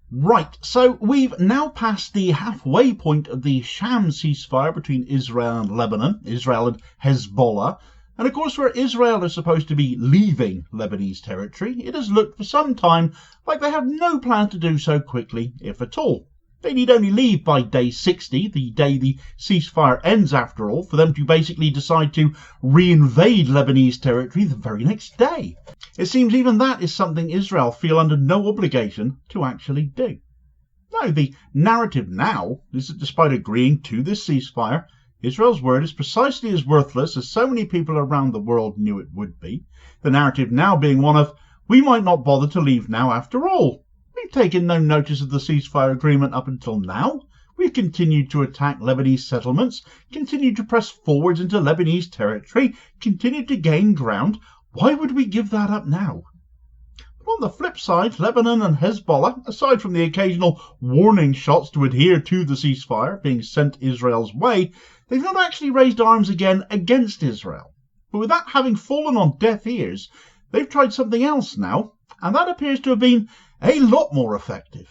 Right, so we've now passed the halfway point of the sham ceasefire between Israel and Lebanon, Israel and Hezbollah, and of course where Israel is supposed to be leaving Lebanese territory, it has looked for some time like they have no plan to do so quickly, if at all. They need only leave by day 60, the day the ceasefire ends after all, for them to basically decide to reinvade Lebanese territory the very next day. It seems even that is something Israel feel under no obligation to actually do. Now, the narrative now is that despite agreeing to this ceasefire, Israel's word is precisely as worthless as so many people around the world knew it would be. The narrative now being one of, we might not bother to leave now after all. We've taken no notice of the ceasefire agreement up until now. We've continued to attack Lebanese settlements, continued to press forwards into Lebanese territory, continued to gain ground. Why would we give that up now? But on the flip side, Lebanon and Hezbollah, aside from the occasional warning shots to adhere to the ceasefire being sent Israel's way, they've not actually raised arms again against Israel. But with that having fallen on deaf ears, they've tried something else now, and that appears to have been a lot more effective.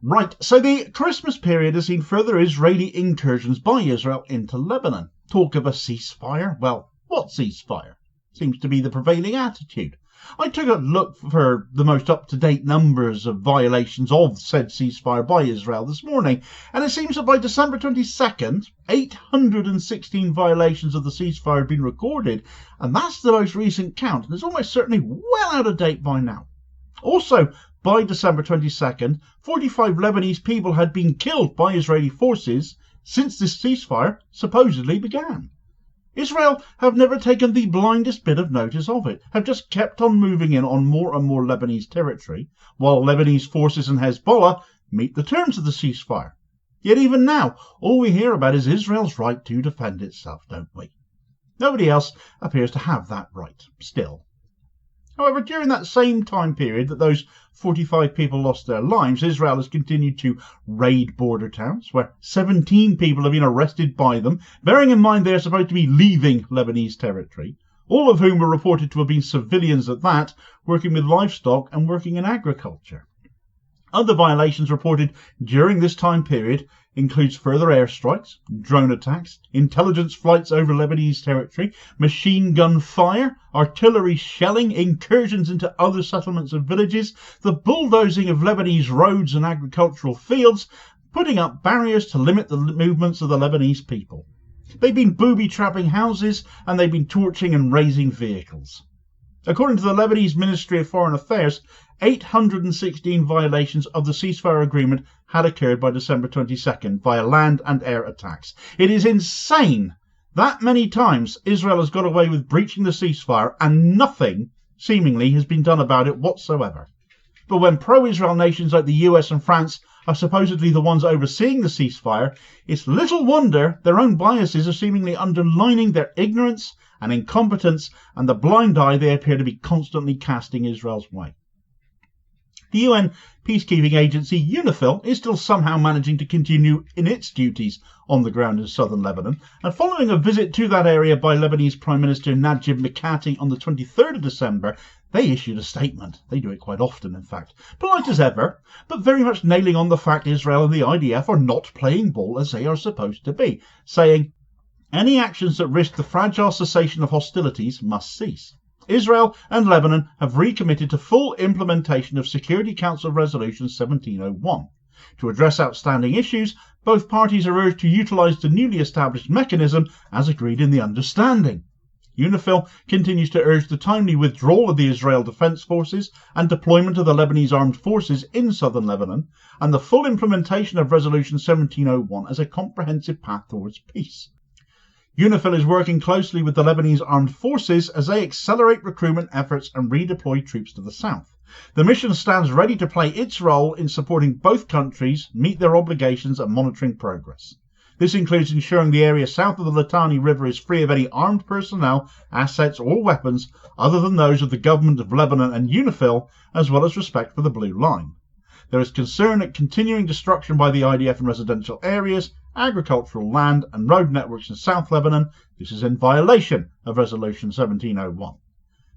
Right, so the Christmas period has seen further Israeli incursions by Israel into Lebanon. Talk of a ceasefire? Well, what ceasefire? Seems to be the prevailing attitude. I took a look for the most up-to-date numbers of violations of said ceasefire by Israel this morning, and it seems that by December 22nd, 816 violations of the ceasefire had been recorded, and that's the most recent count, and it's almost certainly well out of date by now. Also, by December 22nd, 45 Lebanese people had been killed by Israeli forces since this ceasefire supposedly began. Israel have never taken the blindest bit of notice of it, have just kept on moving in on more and more Lebanese territory, while Lebanese forces and Hezbollah meet the terms of the ceasefire. Yet even now, all we hear about is Israel's right to defend itself, don't we? Nobody else appears to have that right, still. However, during that same time period that those 45 people lost their lives, Israel has continued to raid border towns, where 17 people have been arrested by them, bearing in mind they are supposed to be leaving Lebanese territory, all of whom were reported to have been civilians at that, working with livestock and working in agriculture. Other violations reported during this time period includes further airstrikes, drone attacks, intelligence flights over Lebanese territory, machine gun fire, artillery shelling, incursions into other settlements and villages, the bulldozing of Lebanese roads and agricultural fields, putting up barriers to limit the movements of the Lebanese people. They've been booby-trapping houses, and they've been torching and razing vehicles. According to the Lebanese Ministry of Foreign Affairs, 816 violations of the ceasefire agreement had occurred by December 22nd via land and air attacks. It is insane that many times Israel has got away with breaching the ceasefire and nothing, seemingly, has been done about it whatsoever. But when pro-Israel nations like the US and France are supposedly the ones overseeing the ceasefire, it's little wonder their own biases are seemingly underlining their ignorance and incompetence and the blind eye they appear to be constantly casting Israel's way. The UN peacekeeping agency UNIFIL is still somehow managing to continue in its duties on the ground in southern Lebanon, and following a visit to that area by Lebanese Prime Minister Najib Mikati on the 23rd of December, they issued a statement. They do it quite often, in fact. Polite as ever, but very much nailing on the fact Israel and the IDF are not playing ball as they are supposed to be, saying, "Any actions that risk the fragile cessation of hostilities must cease. Israel and Lebanon have recommitted to full implementation of Security Council Resolution 1701. To address outstanding issues, both parties are urged to utilise the newly established mechanism as agreed in the understanding." UNIFIL continues to urge the timely withdrawal of the Israel Defence Forces and deployment of the Lebanese armed forces in southern Lebanon, and the full implementation of Resolution 1701 as a comprehensive path towards peace. UNIFIL is working closely with the Lebanese armed forces as they accelerate recruitment efforts and redeploy troops to the south. The mission stands ready to play its role in supporting both countries meet their obligations and monitoring progress. This includes ensuring the area south of the Litani River is free of any armed personnel, assets or weapons other than those of the government of Lebanon and UNIFIL, as well as respect for the Blue Line. There is concern at continuing destruction by the IDF in residential areas, agricultural land and road networks in South Lebanon. This is in violation of Resolution 1701.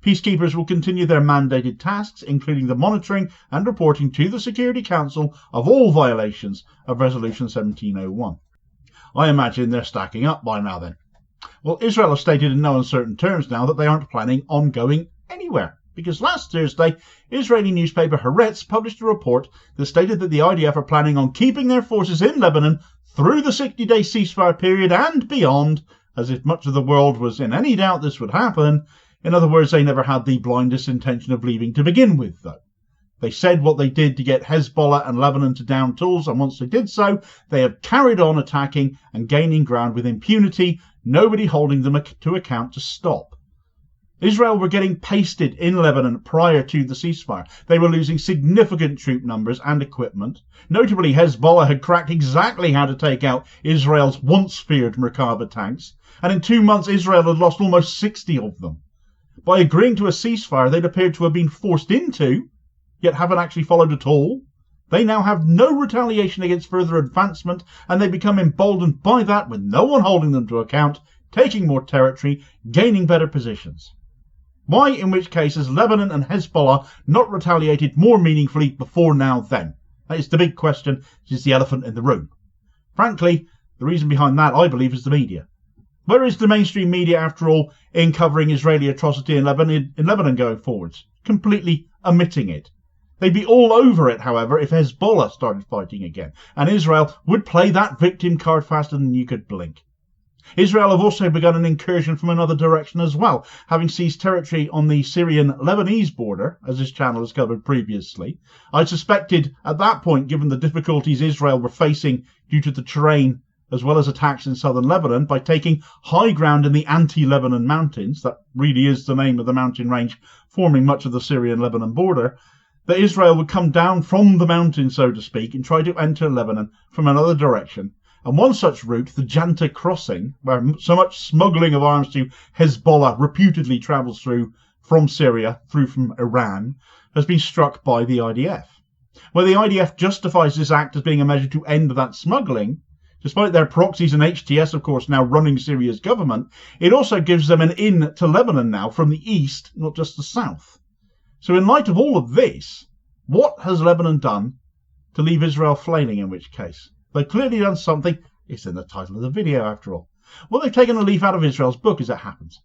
Peacekeepers will continue their mandated tasks, including the monitoring and reporting to the Security Council of all violations of Resolution 1701. I imagine they're stacking up by now then. Well, Israel has stated in no uncertain terms now that they aren't planning on going anywhere, because last Thursday, Israeli newspaper Haaretz published a report that stated that the IDF are planning on keeping their forces in Lebanon through the 60-day ceasefire period and beyond, as if much of the world was in any doubt this would happen. In other words, they never had the blindest intention of leaving to begin with, though. They said what they did to get Hezbollah and Lebanon to down tools, and once they did so, they have carried on attacking and gaining ground with impunity, nobody holding them to account to stop. Israel were getting pasted in Lebanon prior to the ceasefire. They were losing significant troop numbers and equipment. Notably, Hezbollah had cracked exactly how to take out Israel's once-feared Merkava tanks, and in 2 months Israel had lost almost 60 of them. By agreeing to a ceasefire they'd appeared to have been forced into, yet haven't actually followed at all. They now have no retaliation against further advancement, and they become emboldened by that with no one holding them to account, taking more territory, gaining better positions. Why, in which case, has Lebanon and Hezbollah not retaliated more meaningfully before now then? That is the big question, which is the elephant in the room. Frankly, the reason behind that, I believe, is the media. Where is the mainstream media, after all, in covering Israeli atrocity in Lebanon going forwards? Completely omitting it. They'd be all over it, however, if Hezbollah started fighting again, and Israel would play that victim card faster than you could blink. Israel have also begun an incursion from another direction as well, having seized territory on the Syrian-Lebanese border, as this channel has covered previously. I suspected at that point, given the difficulties Israel were facing due to the terrain as well as attacks in southern Lebanon, by taking high ground in the anti-Lebanon mountains, that really is the name of the mountain range forming much of the Syrian-Lebanon border, that Israel would come down from the mountain, so to speak, and try to enter Lebanon from another direction. And one such route, the Janta crossing, where so much smuggling of arms to Hezbollah reputedly travels through from Syria, through from Iran, has been struck by the IDF. Where the IDF justifies this act as being a measure to end that smuggling, despite their proxies and HTS, of course, now running Syria's government, it also gives them an in to Lebanon now from the east, not just the south. So in light of all of this, what has Lebanon done to leave Israel flailing, in which case? They've clearly done something. It's in the title of the video, after all. Well, they've taken a leaf out of Israel's book, as it happens.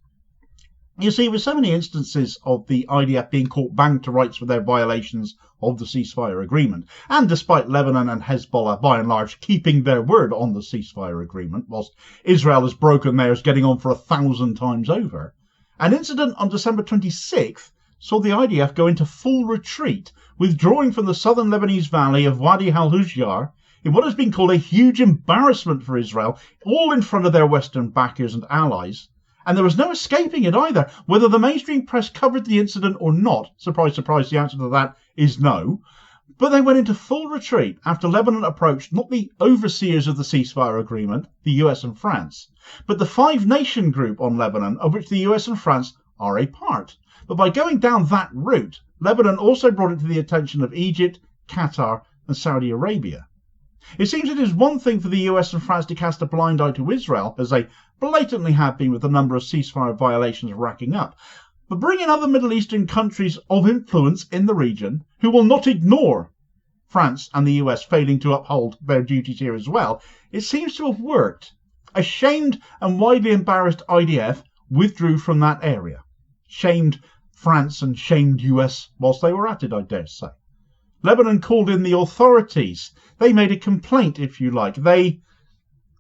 You see, with so many instances of the IDF being caught banged to rights for their violations of the ceasefire agreement, and despite Lebanon and Hezbollah, by and large, keeping their word on the ceasefire agreement, whilst Israel has broken theirs, getting on for 1,000 times over, an incident on December 26th saw the IDF go into full retreat, withdrawing from the southern Lebanese valley of Wadi al-Hujjar, in what has been called a huge embarrassment for Israel, all in front of their Western backers and allies. And there was no escaping it either, whether the mainstream press covered the incident or not. Surprise, surprise, the answer to that is no. But they went into full retreat after Lebanon approached not the overseers of the ceasefire agreement, the US and France, but the five-nation group on Lebanon, of which the US and France are a part. But by going down that route, Lebanon also brought it to the attention of Egypt, Qatar and Saudi Arabia. It seems it is one thing for the US and France to cast a blind eye to Israel, as they blatantly have been with the number of ceasefire violations racking up, but bring in other Middle Eastern countries of influence in the region who will not ignore France and the US failing to uphold their duties here as well. It seems to have worked. A shamed and widely embarrassed IDF withdrew from that area. Shamed France and shamed US whilst they were at it, I dare say. Lebanon called in the authorities. They made a complaint, if you like. They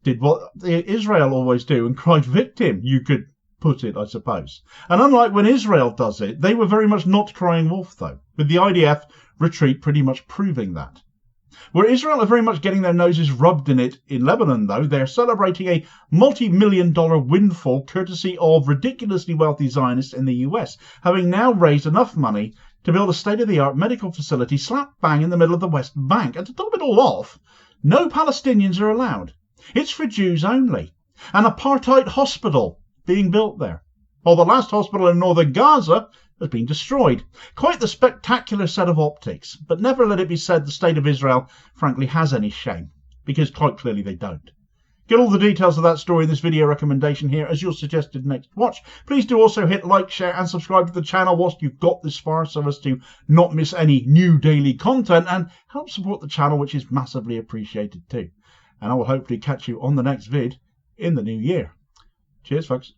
did what Israel always do and cried victim, you could put it, I suppose. And unlike when Israel does it, they were very much not crying wolf, though, with the IDF retreat pretty much proving that. Where Israel are very much getting their noses rubbed in it in Lebanon, though, they're celebrating a multi-million-dollar windfall courtesy of ridiculously wealthy Zionists in the US, having now raised enough money to build a state-of-the-art medical facility slap bang in the middle of the West Bank. And to top it all off, no Palestinians are allowed. It's for Jews only. An apartheid hospital being built there, while the last hospital in northern Gaza has been destroyed. Quite the spectacular set of optics, but never let it be said the state of Israel frankly has any shame, because quite clearly they don't. Get all the details of that story in this video recommendation here as your suggested next watch. Please do also hit like, share and subscribe to the channel whilst you've got this far so as to not miss any new daily content, and help support the channel, which is massively appreciated too. And I will hopefully catch you on the next vid in the new year. Cheers folks.